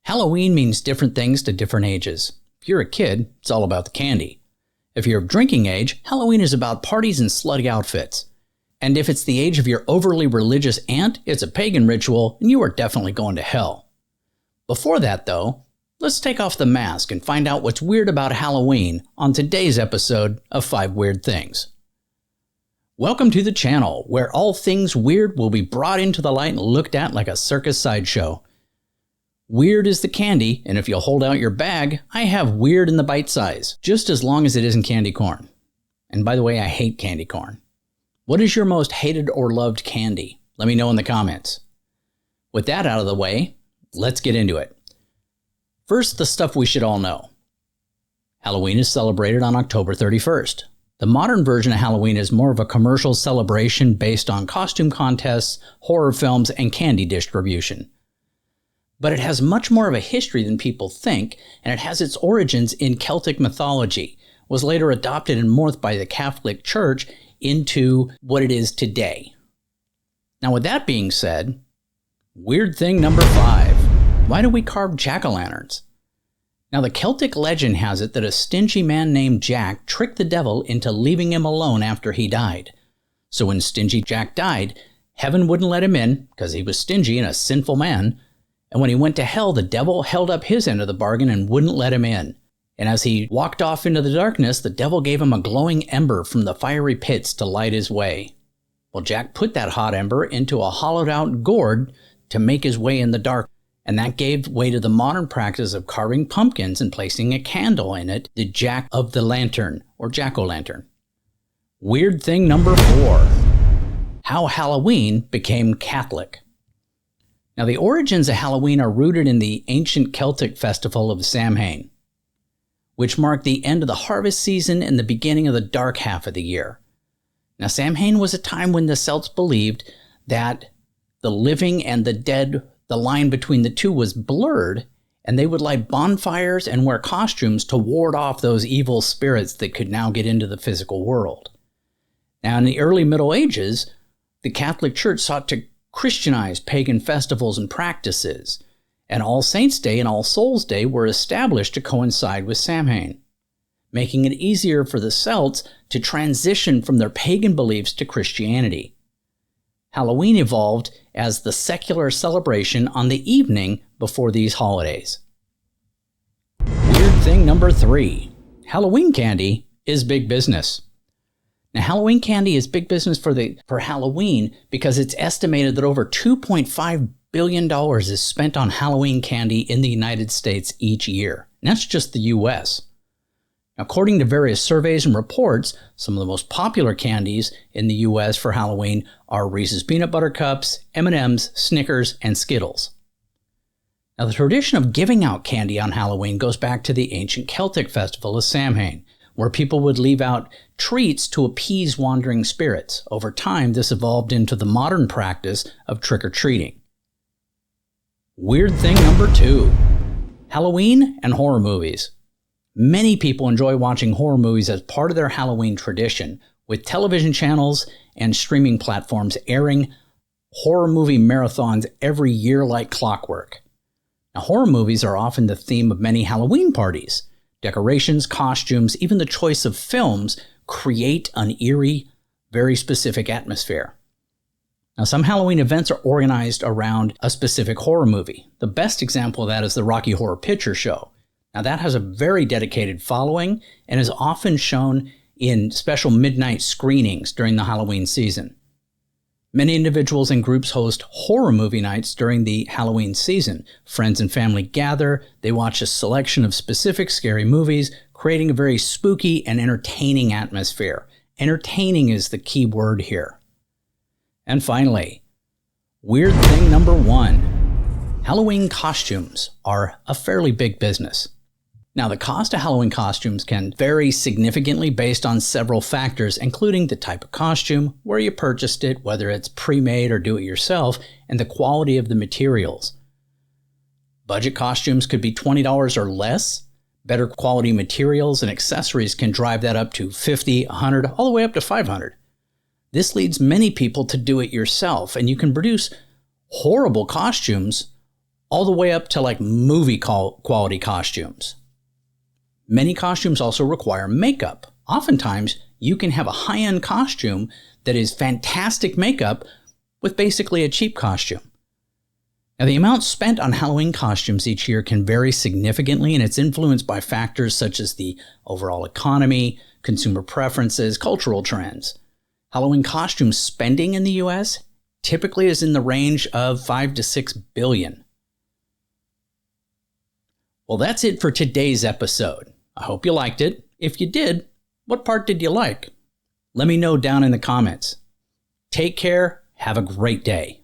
Halloween means different things to different ages. If you're a kid, it's all about the candy. If you're of drinking age, Halloween is about parties and slutty outfits. And if it's the age of your overly religious aunt, it's a pagan ritual and you are definitely going to hell. Before that though, let's take off the mask and find out what's weird about Halloween on today's episode of 5 Weird Things. Welcome to the channel, where all things weird will be brought into the light and looked at like a circus sideshow. Weird is the candy, and if you'll hold out your bag, I have weird in the bite size, just as long as it isn't candy corn. And by the way, I hate candy corn. What is your most hated or loved candy? Let me know in the comments. With that out of the way, let's get into it. First, the stuff we should all know. Halloween is celebrated on October 31st. The modern version of Halloween is more of a commercial celebration based on costume contests, horror films, and candy distribution. But it has much more of a history than people think, and it has its origins in Celtic mythology, was later adopted and morphed by the Catholic Church into what it is today. Now with that being said, weird thing number 5. Why do we carve jack-o'-lanterns? Now the Celtic legend has it that a stingy man named Jack tricked the devil into leaving him alone after he died. So when stingy Jack died, heaven wouldn't let him in because he was stingy and a sinful man. And when he went to hell, the devil held up his end of the bargain and wouldn't let him in. And as he walked off into the darkness, the devil gave him a glowing ember from the fiery pits to light his way. Well, Jack put that hot ember into a hollowed-out gourd to make his way in the dark, and that gave way to the modern practice of carving pumpkins and placing a candle in it, the Jack of the Lantern, or jack-o'-lantern. Weird thing number 4. How Halloween became Catholic. Now, the origins of Halloween are rooted in the ancient Celtic festival of Samhain, which marked the end of the harvest season and the beginning of the dark half of the year. Now, Samhain was a time when the Celts believed that the living and the dead, the line between the two was blurred, and they would light bonfires and wear costumes to ward off those evil spirits that could now get into the physical world. Now, in the early Middle Ages, the Catholic Church sought to Christianize pagan festivals and practices, and All Saints' Day and All Souls' Day were established to coincide with Samhain, making it easier for the Celts to transition from their pagan beliefs to Christianity. Halloween evolved as the secular celebration on the evening before these holidays. Weird thing number 3. Halloween candy is big business. Now, Halloween candy is big business for Halloween because it's estimated that over $2.5 billion is spent on Halloween candy in the United States each year. And that's just the U.S. According to various surveys and reports, some of the most popular candies in the U.S. for Halloween are Reese's Peanut Butter Cups, M&M's, Snickers, and Skittles. Now, the tradition of giving out candy on Halloween goes back to the ancient Celtic festival of Samhain, where people would leave out treats to appease wandering spirits. Over time, this evolved into the modern practice of trick-or-treating. Weird thing number 2. Halloween and horror movies. Many people enjoy watching horror movies as part of their Halloween tradition, with television channels and streaming platforms airing horror movie marathons every year like clockwork. Now, horror movies are often the theme of many Halloween parties. Decorations, costumes, even the choice of films create an eerie, very specific atmosphere. Now, some Halloween events are organized around a specific horror movie. The best example of that is the Rocky Horror Picture Show. Now, that has a very dedicated following and is often shown in special midnight screenings during the Halloween season. Many individuals and groups host horror movie nights during the Halloween season. Friends and family gather, they watch a selection of specific scary movies, creating a very spooky and entertaining atmosphere. Entertaining is the key word here. And finally, weird thing number 1. Halloween costumes are a fairly big business. Now, the cost of Halloween costumes can vary significantly based on several factors, including the type of costume, where you purchased it, whether it's pre-made or do-it-yourself, and the quality of the materials. Budget costumes could be $20 or less. Better quality materials and accessories can drive that up to $50, $100, all the way up to $500. This leads many people to do it yourself, and you can produce horrible costumes all the way up to like movie quality costumes. Many costumes also require makeup. Oftentimes, you can have a high-end costume that is fantastic makeup with basically a cheap costume. Now, the amount spent on Halloween costumes each year can vary significantly, and it's influenced by factors such as the overall economy, consumer preferences, cultural trends. Halloween costume spending in the US typically is in the range of $5 to $6 billion. Well, that's it for today's episode. I hope you liked it. If you did, what part did you like? Let me know down in the comments. Take care. Have a great day.